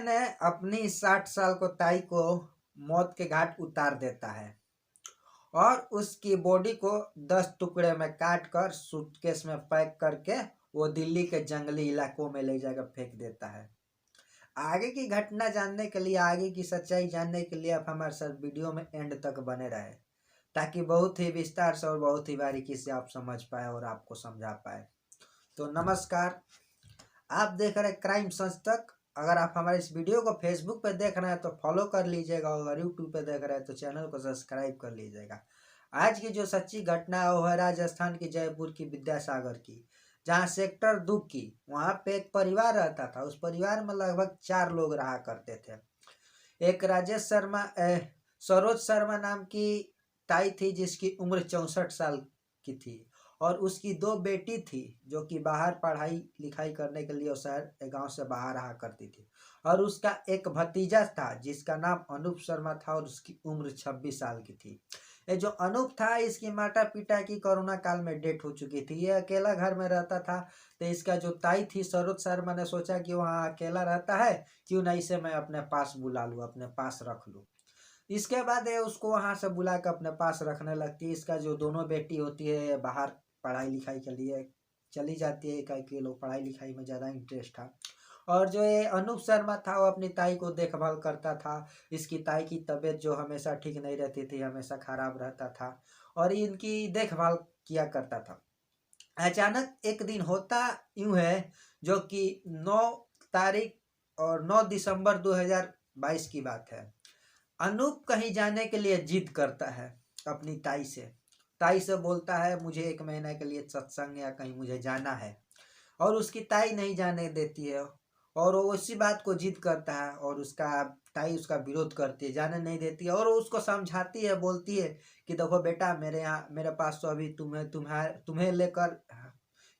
ने अपनी 60 साल को ताई को मौत के घाट उतार देता है और उसकी बॉडी को 10 टुकड़े में काट कर सूटकेस में पैक करके वो दिल्ली के जंगली इलाकों में ले जाकर फेंक देता है। आगे की घटना जानने के लिए, आगे की सच्चाई जानने के लिए आप हमारे साथ वीडियो में एंड तक बने रहे, ताकि बहुत ही विस्तार से और बहुत ही बारीकी से आप समझ पाए और आपको समझा पाए। तो नमस्कार, आप देख रहे हैं क्राइम संस्तक। अगर आप हमारे इस वीडियो को फेसबुक पे देख रहे हैं तो फॉलो कर लीजिएगा, और अगर यूट्यूब पे देख रहे हैं तो चैनल को सब्सक्राइब कर लीजिएगा। आज की जो सच्ची घटना है वो है राजस्थान की जयपुर की विद्यासागर की, जहाँ सेक्टर 2 की वहाँ पे एक परिवार रहता था। उस परिवार में लगभग 4 लोग रहा करते थे। एक राजेश शर्मा सरोज शर्मा नाम की ताई थी, जिसकी उम्र 64 साल की थी, और उसकी 2 बेटी थी जो कि बाहर पढ़ाई लिखाई करने के लिए शहर गांव से बाहर रहा करती थी। और उसका एक भतीजा था जिसका नाम अनूप शर्मा था, और उसकी उम्र 26 साल की थी। ये जो अनूप था, इसकी माता पिता की कोरोना काल में डेथ हो चुकी थी। ये अकेला घर में रहता था। तो इसका जो ताई थी सरोज शर्मा ने सोचा कि वहाँ अकेला रहता है, क्यों ना इसे मैं अपने पास बुला लूँ, अपने पास रख लूँ। इसके बाद ये उसको वहाँ से बुला कर अपने पास रखने लगती है। इसका जो दोनों बेटी होती है बाहर पढ़ाई लिखाई के लिए चली जाती है, क्योंकि लोग पढ़ाई लिखाई में ज़्यादा इंटरेस्ट था। और जो ये अनूप शर्मा था वो अपनी ताई को देखभाल करता था। इसकी ताई की तबीयत जो हमेशा ठीक नहीं रहती थी, हमेशा खराब रहता था, और इनकी देखभाल किया करता था। अचानक एक दिन होता यूं है, जो कि 9 तारीख और 9 दिसंबर 2022 की बात है। अनूप कहीं जाने के लिए जिद करता है अपनी ताई से। ताई से बोलता है मुझे 1 महीने के लिए सत्संग या कहीं मुझे जाना है, और उसकी ताई नहीं जाने देती है। और वो उसी बात को जिद करता है, और उसका ताई उसका विरोध करती है, जाने नहीं देती है। और वो उसको समझाती है, बोलती है कि देखो बेटा, मेरे पास तो अभी तुम्हें लेकर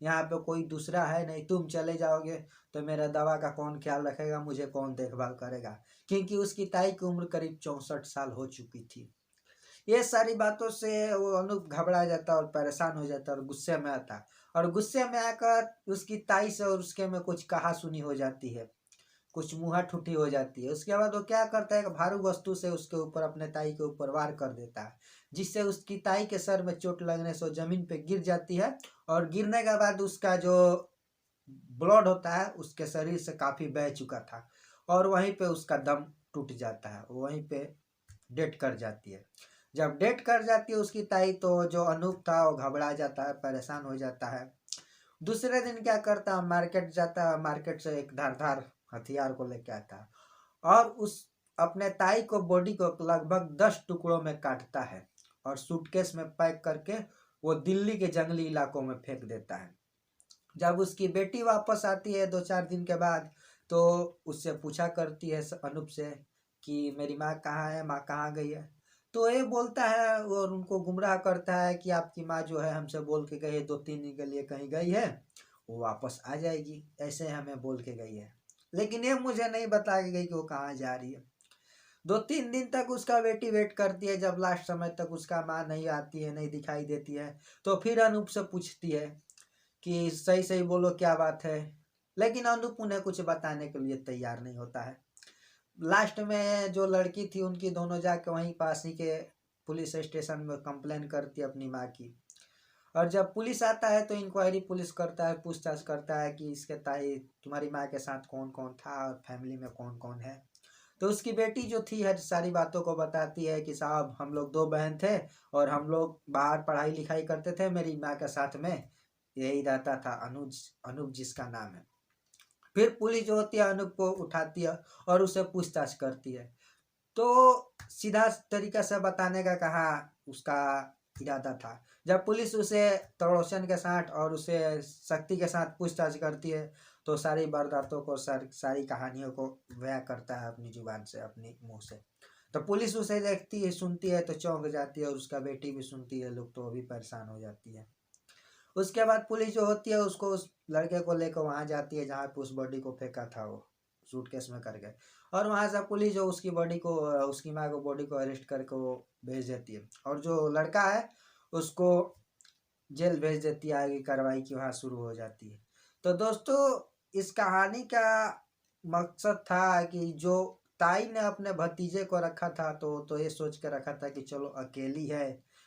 यहाँ पे कोई दूसरा है नहीं। तुम चले जाओगे तो मेरा दवा का कौन ख्याल रखेगा, मुझे कौन देखभाल करेगा, क्योंकि उसकी ताई की उम्र करीब 64 साल हो चुकी थी। ये सारी बातों से वो अनूप घबरा जाता और परेशान हो जाता और गुस्से में आता, और गुस्से में आकर उसकी ताई से और उसके में कुछ कहा सुनी हो जाती है, कुछ मुँहा ठुठी हो जाती है। उसके बाद वो क्या करता है कि भारू वस्तु से उसके ऊपर, अपने ताई के ऊपर वार कर देता है, जिससे उसकी ताई के सर में चोट लगने से वो जमीन पे गिर जाती है। और गिरने के बाद उसका जो ब्लड होता है उसके शरीर से काफ़ी बह चुका था, और वहीं पे उसका दम टूट जाता है, वहीं पे डेथ कर जाती है। जब डेथ कर जाती है उसकी ताई, तो जो अनूप था वो घबरा जाता है, परेशान हो जाता है। दूसरे दिन क्या करता है, मार्केट जाता है, मार्केट से एक धारदार हथियार को लेके आता है, और उस अपने ताई को बॉडी को लगभग 10 टुकड़ों में काटता है, और सूटकेस में पैक करके वो दिल्ली के जंगली इलाकों में फेंक देता है। जब उसकी बेटी वापस आती है 2-4 दिन के बाद, तो उससे पूछा करती है अनूप से कि मेरी माँ कहाँ है, माँ कहाँ गई है। तो ये बोलता है और उनको गुमराह करता है कि आपकी माँ जो है हमसे बोल के गई है 2-3 दिन के लिए कहीं गई है, वो वापस आ जाएगी, ऐसे हमें बोल के गई है। लेकिन ये मुझे नहीं बता के गई कि वो कहाँ जा रही है। 2-3 दिन तक उसका बेटी वेट करती है। जब लास्ट समय तक उसका माँ नहीं आती है, नहीं दिखाई देती है, तो फिर अनूप से पूछती है कि सही सही बोलो क्या बात है। लेकिन अनूप उन्हें कुछ बताने के लिए तैयार नहीं होता है। लास्ट में जो लड़की थी उनकी दोनों जाके वहीं पास ही के पुलिस स्टेशन में कंप्लेन करती है अपनी माँ की। और जब पुलिस आता है तो इंक्वायरी पुलिस करता है, पूछताछ करता है कि इसके ताई तुम्हारी माँ के साथ कौन कौन था और फैमिली में कौन कौन है। तो उसकी बेटी जो थी हर सारी बातों को बताती है कि साहब हम लोग 2 बहन थे, और हम लोग बाहर पढ़ाई लिखाई करते थे, मेरी माँ के साथ में यही रहता था अनुज, अनूप जिसका नाम है। फिर पुलिस जो होती है अनूप को उठाती है और उसे पूछताछ करती है। तो सीधा तरीका से बताने का कहा उसका इरादा था। जब पुलिस उसे तड़ोसन के साथ और उसे सख्ती के साथ पूछताछ करती है, तो सारी वारदातों को, सारी कहानियों को बयां करता है अपनी जुबान से, अपनी मुंह से। तो पुलिस उसे देखती है, सुनती है तो चौंक जाती है, और उसका बेटी भी सुनती है, लोग तो वो भी परेशान हो जाती है। उसके बाद पुलिस जो होती है उसको, उस लड़के को लेकर वहाँ जाती है जहाँ पे उस बॉडी को फेंका था, वो सूटकेस में करके। और वहाँ से पुलिस जो उसकी बॉडी को, उसकी माँ को बॉडी को अरेस्ट करके वो भेज देती है, और जो लड़का है उसको जेल भेज देती है। आगे कार्रवाई की वहाँ शुरू हो जाती है। तो दोस्तों, इस कहानी का मकसद था कि जो ताई ने अपने भतीजे को रखा था तो ये सोच के रखा था कि चलो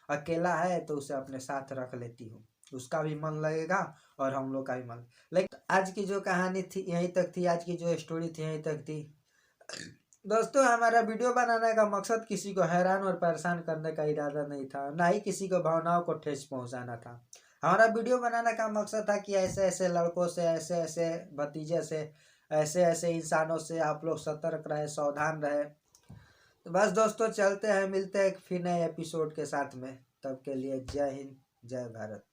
अकेला है तो उसे अपने साथ रख लेती हूँ, उसका भी मन लगेगा और हम लोग का भी मन। लेकिन आज की जो कहानी थी यहीं तक थी, आज की जो स्टोरी थी यहीं तक थी। दोस्तों, हमारा वीडियो बनाने का मकसद किसी को हैरान और परेशान करने का इरादा नहीं था, ना ही किसी को भावनाओं को ठेस पहुंचाना था। हमारा वीडियो बनाने का मकसद था कि ऐसे ऐसे लड़कों से, ऐसे ऐसे भतीजे से, ऐसे ऐसे इंसानों से आप लोग सतर्क रहे, सावधान रहे। तो बस दोस्तों, चलते हैं, मिलते हैं फिर नए एपिसोड के साथ में। तब के लिए जय हिंद, जय भारत।